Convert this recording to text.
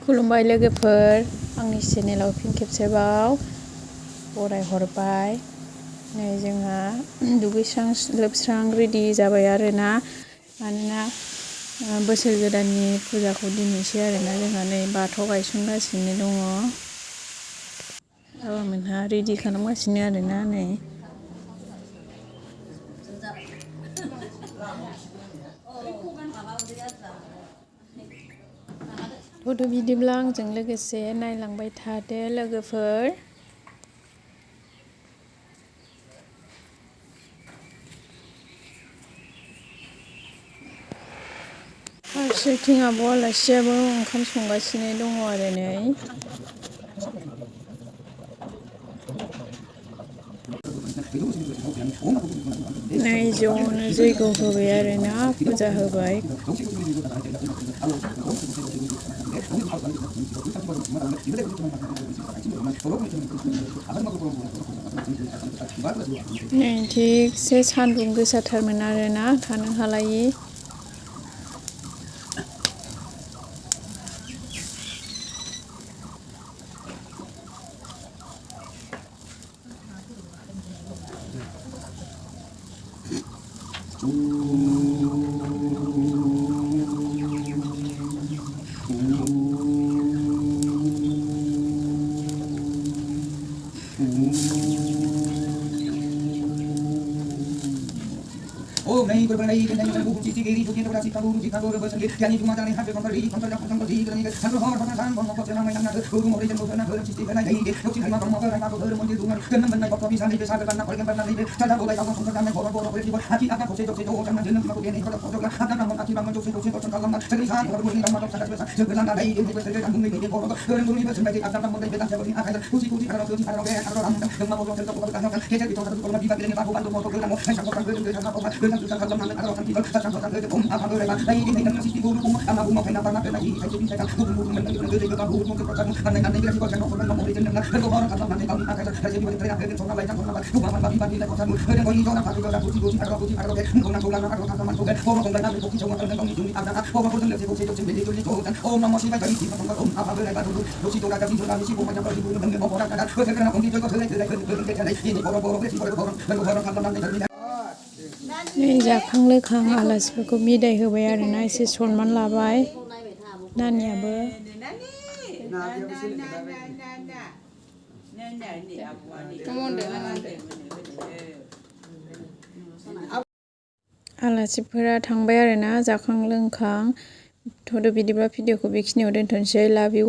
खुलुमबाय लोगोफोर, आंनि चेनेलाव फिन खेबसेबाव बरायहरबाय। नै जोंहा दुगैस्रां लोबस्रां रेडि जाबाय आरोना, मानोना बोसोर गोदाननि फुजाखौ दिनैसो आरोना जोंहा नै बाथौ गायसनगासिनो दङ। बाबामोनहा रेडि खालामगासिनो आरोना नै। बिदिब्ला आंजों लोगोसे नायलांबाय थादो लोगोफोर। फारसेथिं आब' आलासियाबो ओंखाम संगासिनो दङ आरो नै। नै ज'नो जैग' होबाय आरोना, फुजा होबाय। नै थिगसे सान्दुं गोसाथारमोन आरोना, थानो हालायि। Oh, nahi kau nahi kan nahi buku cici giri buku yang berasi kabur jika baru bersegi yani cuma cari hampir kontra di kan ini kan roh kan kan mau kau jangan main nak guru mau rejen bukan nak cici kan nahi ini kau cici mau mau kan aku baru mau dungan kan mana kau bisa ni bisa kan nak pergi kan nahi cara boleh kau kontra kan kau baru boleh buat hati akan kau cici kan jenam aku ini kau kau kan ada nama hati bangun cici kau kan kan sekali saat baru boleh kamu tak bisa sebelah nahi ini kau sekali kan ini kau kan boleh bisa sebagai ada nama boleh betul boleh akan kuci kalau kan mau kau kan kau kan kita itu kan kalau bisa pilih aku bantu mau kau kan mau saya kau kan नै जाखां लोखां आलासिफोरखौ बिदाय होबाय आरोना, एसे सनमान लाबाय नानियाबो। आलासिफोरा थांबाय आरोना जाखां लोंखां। बिदिब्ला भिडिअखौ बेखिनियाव दोनथ'नोसै। लाभ इउ।